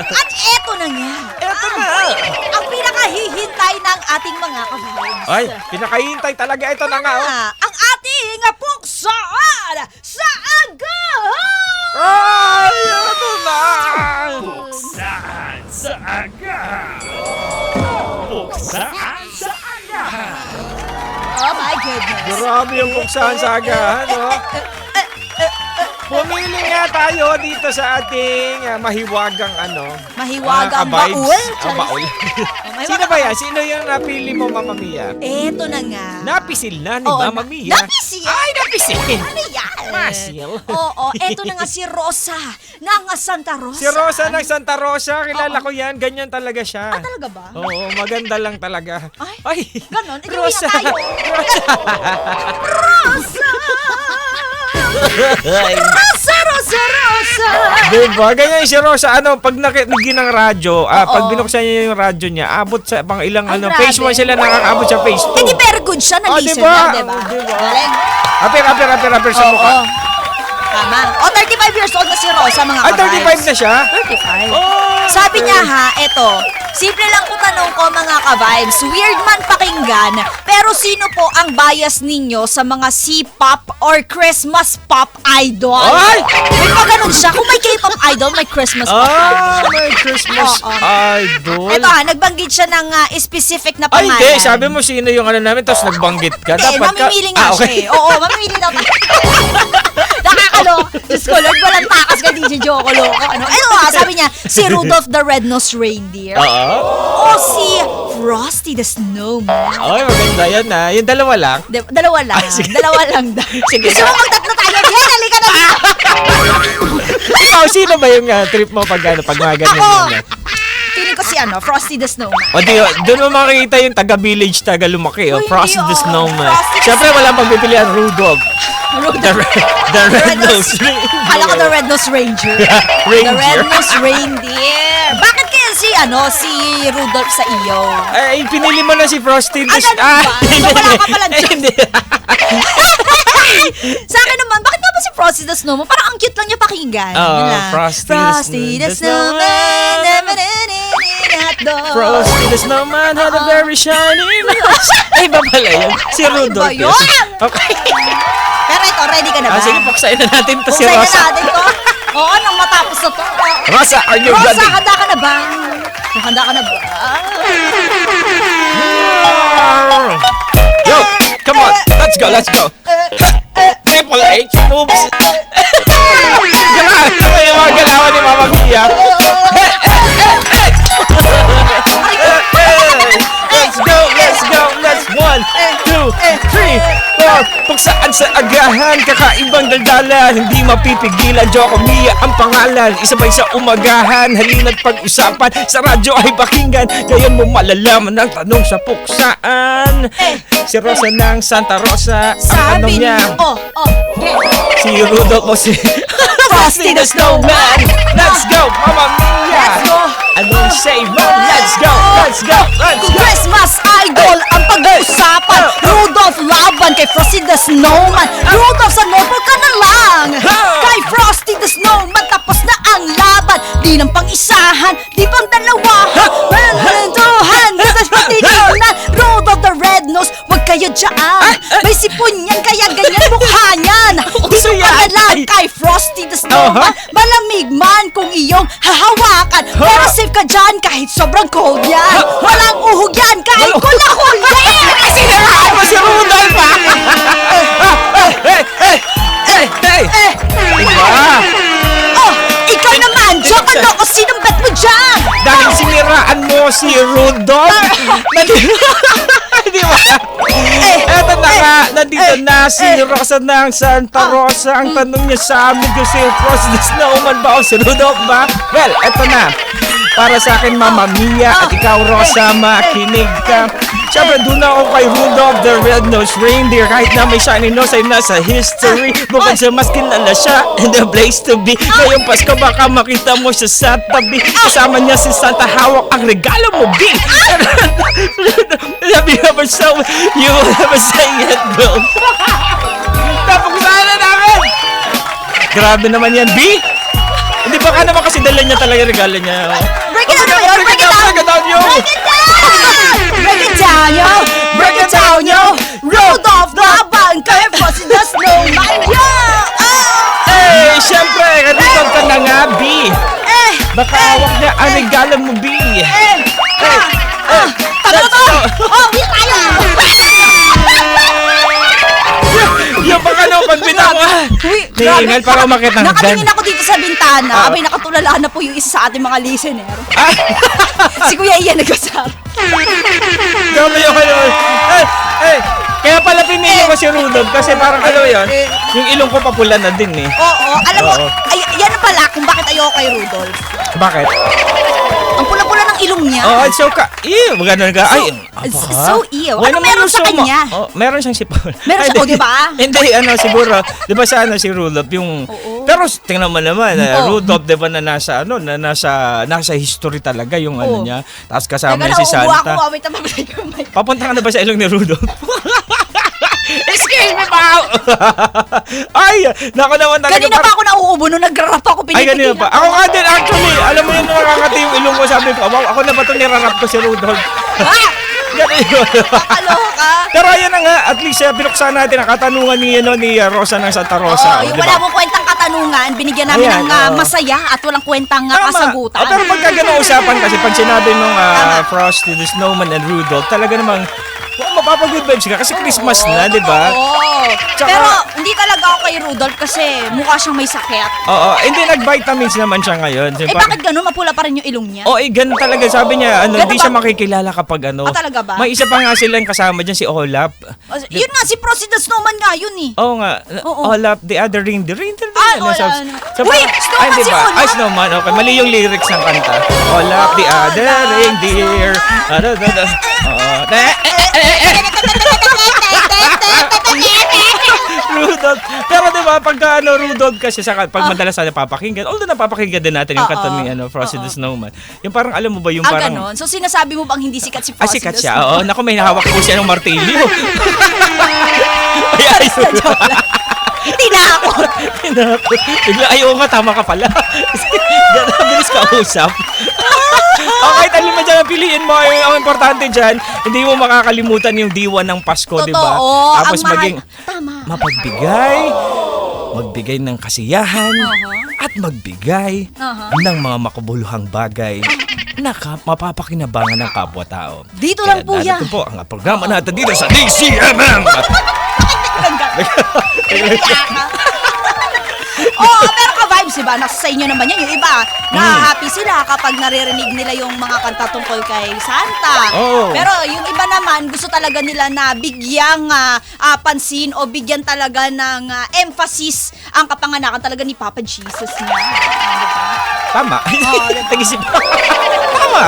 At eto na nga. Eto na. Ang pinakahihintay ng ating mga ka-vibes. Ay, pinakahintay talaga. Ito na nga. Oh. Ang ating puksaan sa agahan! Ay, ito na. Puksaan sa agahan. Puksaan sa agahan. Oh my goodness. Grabe yung buksahan sa agahan, oh. Pumili nga tayo dito sa ating mahiwagang Mahiwagang ka-vibes. baul? Baul. Sino ba yan? Sino yung napili mo, Mama Mia? Eto na nga. Napisil na ni Oo, Mama Mia. napisil? Ay, napisil. Ano yan? Masil. Oo, eto na nga si Rosa ng Santa Rosa. Si Rosa ng Santa Rosa, kilala ko yan. Ganyan talaga siya. Ah, talaga ba? Oo, maganda lang talaga. Ay, ganon. Ikaw Rosa. tayo. Rosa! Rosa! Diba? Ganyan si Rosa, pag nakinig ng radyo, pag binuksan niya yung radyo niya, abot sa pang ilang, Ay, phase grabe. 1 sila nakakaabot sa phase 2. Hindi, very good siya na listener, diba? diba? Diba? Galing. Rapper sa mukha. Oo. Tama. 35 years old na si Rosa, mga Ay, ka-vibes. 35 na siya? 35. Oh, Sabi niya eto, simple lang po tanong ko mga ka-vibes, weird man pakinggan, pero sino po ang bias ninyo sa mga C-pop or Christmas pop idol? Ay! May pa ganun siya, kung may K-pop idol, may Christmas pop idol. May Christmas Oo. idol. Eto naagbanggit siya ng specific na Ay, pangalan. hindi. Sabi mo sino yung namin, tapos nagbanggit ka. Hindi, mamimili nga siya eh. Oo, mamimili daw. Nakakalo. Diyos ko, Lord, walang takas ka, DJ Joko Loco. Sabi niya, si Rudolph the Red-Nosed Reindeer. Oo. O si Frosty the Snowman. Ay, maganda yan Yung dalawa lang. Dalawa lang. sige. Dalawa lang daw. Sige. Gusto mo magtatlo tayo? Yan, halika na. Ikaw, sino ba yung trip mo pag mga ganyan Ako, yun? feeling ko si Frosty the Snowman. O di, doon mo makikita yung taga-village, taga-lumaki. Uy, Frosty the hindi, Snowman. Frosty the Siyempre, walang pagpipilian, Rudolph. The Red-Nosed. Red-Nosed Reindeer. Kala ko the Red-Nosed Ranger. Ranger. The Red-Nosed Reindeer. Bakit kaya si Rudolph sa iyo? Ay, pinili mo na si Frosty. Ganun ba? So, wala ka pala dyan. Hindi. Sa akin naman, bakit nga ba si Frosty the Snowman? Parang ang cute lang niya pakinggan. Oo, Yun lang. Frosty the the Snowman. Frosty the Snowman had a very shiny nose. Ay, ba pala yun? Si Rudolph. Iba yun. Okay. Pero ito, ready ka na ba? Sige, puksain na natin to si Buksayin na Rosa. natin to. Oo, nang matapos na to. Rosa, are you Rosa, ready? handa ka na ba? Handa ka na ba? Yo, come on, let's go. Triple H moves. Galaw, ano yung mga galawan ni Mama Mia? Let's go. Let's 1, 2, 3, 4. Puksaan sa agahan, kakaibang daldalan, hindi mapipigilan. Joko Mia ang pangalan, isabay sa umagahan. Halina't pag-usapan, sa radyo ay pakinggan. Ngayon mo malalaman ang tanong sa puksaan. Si Rosa ng Santa Rosa, ang tanong Sabi niya, niyo, si Rudolph o si Frosty the Snowman. Let's go, Mama Mia. Let's go. Anong say mo? Let's go. Christmas idol ang pag-uusapan. Rudolph laban kay Frosty the Snowman. Rudolph sa Norfolk ka na lang. Kay Frosty the Snowman tapos na ang laban. Di nang pang-isahan, di pang dalawahan. Malantuhan, sa patitunan. Rudolph the Red-Nosed, wag kayo dyan. May sipon yan, kaya ganyan mukha niyan. Di ko pa lang kay Frosty the Snowman. Malamig man kung iyong hahawakan. Pero safe ka dyan kahit sobrang cold yan. Walang uhog yan kahit kulahuli. Siniraan mo si Rudolph, ha? Hey! Diba? Oh, ikaw naman, Joko Loco, sinong bet mo dyan? Dahil siniraan mo si Rudolph. Di ba? Eto na nga, nandito na si Rosa ng Santa Rosa. Ang tanong niya sa amin kung si Frosty the Snowman ba o si Rudolph ba? Well, eto na. Para sa akin, Mama Mia, at ikaw, Rosa, makinig ka. Siyempre, doon ako kay Rudolph the Red-Nosed Reindeer. Kahit na may shiny nose ay nasa history. Bukod sa mas kilala siya and the place to be. Ngayong Pasko, baka makita mo siya sa tabi. Kasama niya si Santa, hawak ang regalo mo, B. Have you ever saw, you will never say it, Bill. Tapos na namin! Grabe naman yan, B. Hindi ba baka naman kasi dala niya talaga regalo niya. Break it down, yo! Break it down! Break it down, yo! Break it down, yo! Break it down, yo! Rudolph laban kay Frosty the Snowman, yo! Eh, syempre, Rudolph ka na nga, B. Baka hawak niya ang regalo mo, B. Tama to! Oh, wait tayo! Yung baka no, pag binawa. Hingal para umakit ng Nakatingin ako dito sa bintana. Abay, nakatulala na po yung isa sa ating mga listener. Si Kuya Ian nag-usap. Dami yung ano. Kaya pala pinili ko si Rudolph kasi parang ano yun, yung ilong ko papula na din eh. Oo, alam mo, yan na pala kung bakit ayoko kay Rudolph. Bakit? Ang pula-pula ng ilong niya. Oh, it's so maganda ka. Ay, so ew. Ano meron sa kanya? Oh, meron siyang sipon. Meron siya, di ba? Hindi, siguro, di ba sa si Rudolph, yung, pero tingnan mo naman, Rudolph, di ba na nasa history talaga yung ano niya. Tapos kasama niya si Santa. Papunta ka na ba sa ilong ni Rudolph? Excuse me, Pao! Ay, naku naman talaga. Kanina pa ako nauubo nung nagrarap ako. Ay, kanina pa. Ako nga din, actually. Alam mo yun, nakakati yung ilong ko. Sabi ko, wow, ako na ba ito nirarap ko si Rudolph? Ganun yun. Kakaloka. Pero ayan na nga, at least binuksan natin ang katanungan ni Rosa ng Santa Rosa. Oo, yung wala mong kwentang katanungan, binigyan namin ng masaya at walang kwentang kasagutan. Pero pagka ganun usapan kasi pag sinabi nung Frosty the Snowman and Rudolph, talaga namang mapapag-good vibes ka kasi Christmas na, di ba? Oo. Pero hindi talaga ako kay Rudolph kasi mukha siyang may sakit. Oo, hindi nag-vitamins naman siya ngayon. Bakit ganun? Mapula pa rin yung ilong niya? Oo, ganun talaga. Sabi niya, hindi siya makikilala kapag ano. Talaga ba? May isa pa nga silang kasama dyan, si Olaf. Yun nga, si Frosty the Snowman nga, yun eh. Oo nga. Olaf, the other reindeer. Uy, Snowman si Olaf. Ay, Snowman. Okay, mali yung lyrics ng kanta. Olaf, the other reindeer. Rudolph. Pero di ba, pagka Rudolph kasi pag madalas na napapakinggan, although napapakinggan din natin yung kanta ni Frosty the Snowman. Yung parang, alam mo ba, yung parang... Ganon. So, sinasabi mo bang hindi sikat si Frosty sikat the siya. Snowman? Oo, naku, may nahawak po siya ng martilyo. Ay, Hindi na ako. Bigla, ayaw nga, tama ka pala. Gano'n, bilis ka usap. Okay, talin mo dyan, piliin mo. Ang importante dyan, hindi mo makakalimutan yung diwa ng Pasko, di ba? Tapos maging magbigay ng kasiyahan, at magbigay ng mga makabuluhang bagay na mapapakinabangan ng kapwa-tao. Dito lang po yan. Ito po ang programa natin dito sa DCMM. Oo, pero ka-vibes, diba? Nasa sa inyo naman yan. Yung iba, na-happy sila kapag naririnig nila yung mga kanta tungkol kay Santa. Pero yung iba naman, gusto talaga nila na bigyang pansin o bigyan talaga ng emphasis ang kapanganakan talaga ni Papa Jesus niya. Tama. Tama.